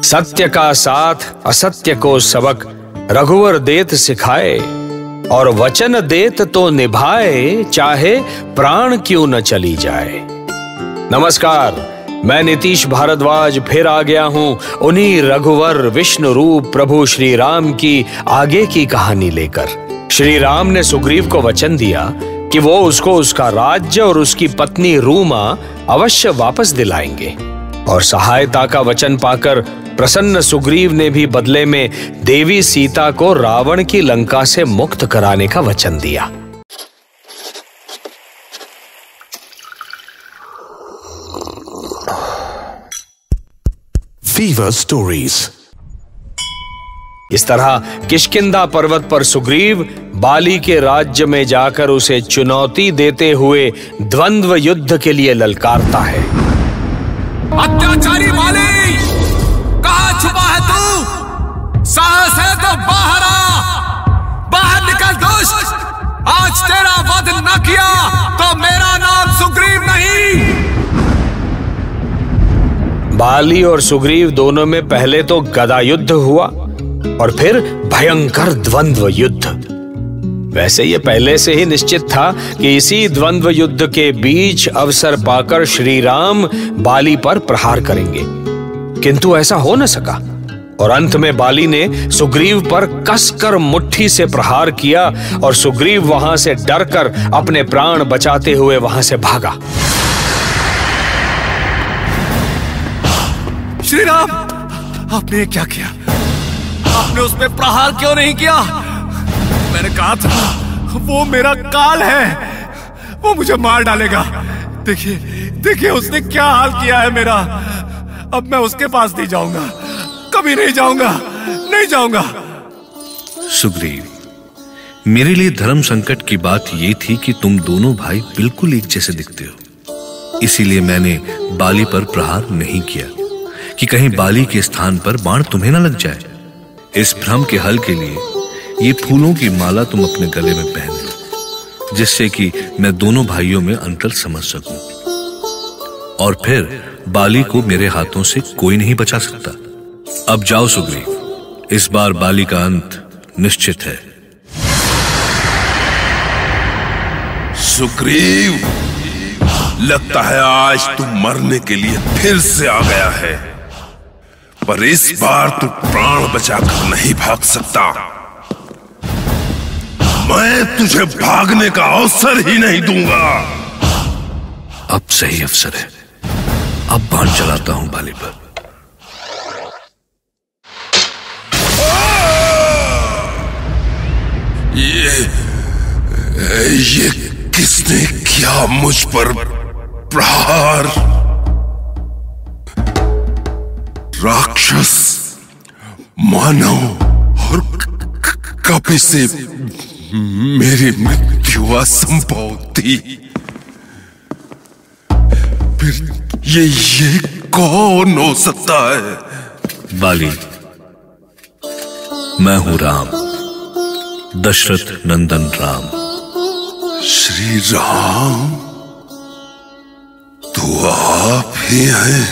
सत्य का साथ असत्य को सबक रघुवर देत सिखाए, और वचन देत तो निभाए, चाहे प्राण क्यों न चली जाए। नमस्कार, मैं नीतीश भारद्वाज फिर आ गया हूं उन्हीं रघुवर विष्णु रूप प्रभु श्री राम की आगे की कहानी लेकर। श्री राम ने सुग्रीव को वचन दिया कि वो उसको उसका राज्य और उसकी पत्नी रूमा अवश्य वापस दिलाएंगे, और सहायता का वचन पाकर प्रसन्न सुग्रीव ने भी बदले में देवी सीता को रावण की लंका से मुक्त कराने का वचन दिया। Fever stories. इस तरह किष्किंधा पर्वत पर सुग्रीव बाली के राज्य में जाकर उसे चुनौती देते हुए द्वंद्व युद्ध के लिए ललकारता है। अत्याचारी बाली, कहां छुपा है तू? साहस है तो बाहर आ, बाहर निकल दुष्ट। आज तेरा वध न किया तो मेरा नाम सुग्रीव नहीं। बाली और सुग्रीव दोनों में पहले तो गदा युद्ध हुआ और फिर भयंकर द्वंद्व युद्ध। वैसे ये पहले से ही निश्चित था कि इसी द्वंद्व युद्ध के बीच अवसर पाकर श्री राम बाली पर प्रहार करेंगे, किंतु ऐसा हो न सका, और अंत में बाली ने सुग्रीव पर कसकर मुट्ठी से प्रहार किया और सुग्रीव वहां से डरकर अपने प्राण बचाते हुए वहां से भागा। श्री राम, आपने क्या किया? आपने उस पे प्रहार क्यों नहीं किया? मैंने कहा था वो मेरा काल है, वो मुझे मार डालेगा। देखिए देखिए उसने क्या हाल किया है मेरा। अब मैं उसके पास नहीं जाऊंगा, कभी नहीं जाऊंगा, नहीं जाऊंगा। सुग्रीव, मेरे लिए धर्म संकट की बात यह थी कि तुम दोनों भाई बिल्कुल एक जैसे दिखते हो, इसीलिए मैंने बाली पर प्रहार नहीं किया कि कहीं बाली के स्थान पर बाण तुम्हें न लग जाए। इस भ्रम के हल के लिए ये फूलों की माला तुम अपने गले में पहन लो, जिससे कि मैं दोनों भाइयों में अंतर समझ सकूं, और फिर बाली को मेरे हाथों से कोई नहीं बचा सकता। अब जाओ सुग्रीव, इस बार बाली का अंत निश्चित है। सुग्रीव, लगता है आज तू मरने के लिए फिर से आ गया है, पर इस बार तू प्राण बचाकर नहीं भाग सकता। मैं तुझे भागने का अवसर ही नहीं दूंगा। अब सही अवसर है, अब बाण चलाता हूं बाली पर। ये किसने किया मुझ पर प्रहार? राक्षस, मानव और कभी से मेरी मृत्यु असंभव थी, फिर ये कौन हो सकता है? बाली, मैं हूं राम, दशरथ नंदन राम। श्री राम, तो आप ही हैं?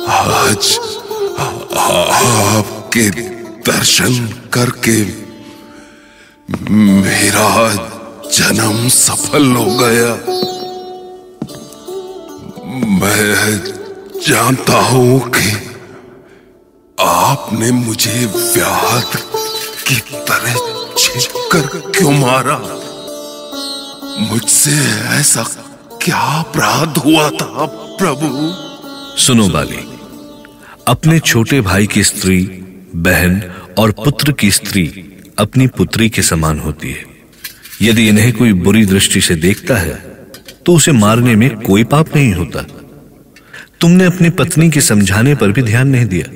आज आपके दर्शन करके मेरा जन्म सफल हो गया। मैं जानता हूं कि आपने मुझे व्याध की तरह छींककर क्यों मारा। मुझसे ऐसा क्या अपराध हुआ था प्रभु? सुनो बाली, अपने छोटे भाई की स्त्री, बहन और पुत्र की स्त्री अपनी पुत्री के समान होती है। यदि इन्हें कोई बुरी दृष्टि से देखता है तो उसे मारने में कोई पाप नहीं होता। तुमने अपनी पत्नी के समझाने पर भी ध्यान नहीं दिया,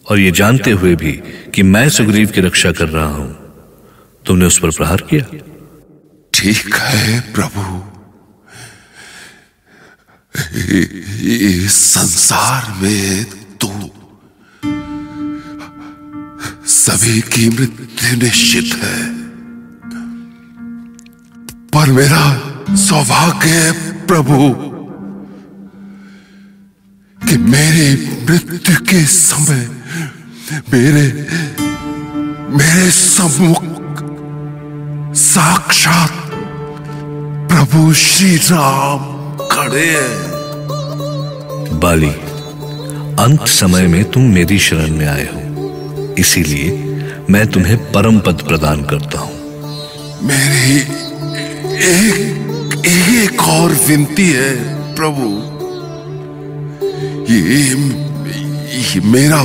और ये जानते हुए भी कि मैं सुग्रीव की रक्षा कर रहा हूं, तुमने उस पर प्रहार किया। ठीक है प्रभु, इस संसार में तो सभी की मृत्यु निश्चित है, पर मेरा सौभाग्य है प्रभु मेरे मृत्यु के समय मेरे सम्मुख साक्षात प्रभु श्री राम खड़े हैं। बाली, अंत समय में तुम मेरी शरण में आए हो, इसीलिए मैं तुम्हें परम पद प्रदान करता हूं। मेरी एक और विनती है प्रभु। ये मेरा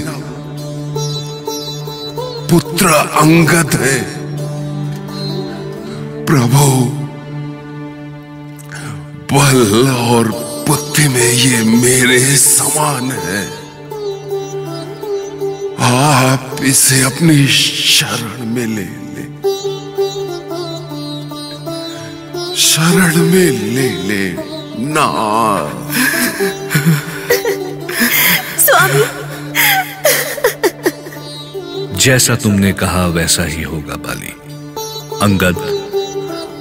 पुत्र अंगद है प्रभु। बल और बुद्धि में ये मेरे समान है। आप इसे अपनी शरण में ले शरण में ले ना। स्वामी, जैसा तुमने कहा वैसा ही होगा बाली। अंगद,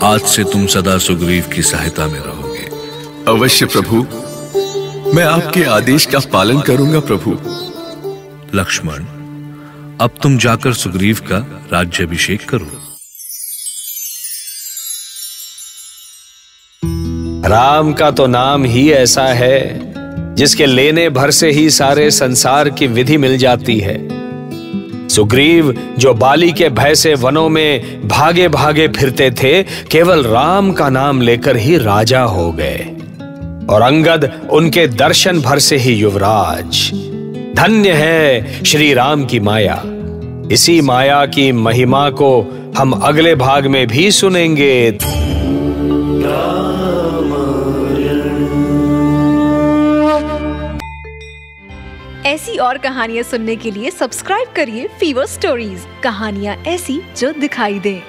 आज से तुम सदा सुग्रीव की सहायता में रहोगे। अवश्य प्रभु, मैं आपके आदेश का पालन करूंगा प्रभु। लक्ष्मण, अब तुम जाकर सुग्रीव का राज्याभिषेक करो। राम का तो नाम ही ऐसा है जिसके लेने भर से ही सारे संसार की विधि मिल जाती है। सुग्रीव जो बाली के भय से वनों में भागे भागे फिरते थे, केवल राम का नाम लेकर ही राजा हो गए, और अंगद उनके दर्शन भर से ही युवराज। धन्य है श्री राम की माया। इसी माया की महिमा को हम अगले भाग में भी सुनेंगे। ऐसी और कहानियां सुनने के लिए सब्सक्राइब करिए फीवर स्टोरीज। कहानियां ऐसी जो दिखाई दें।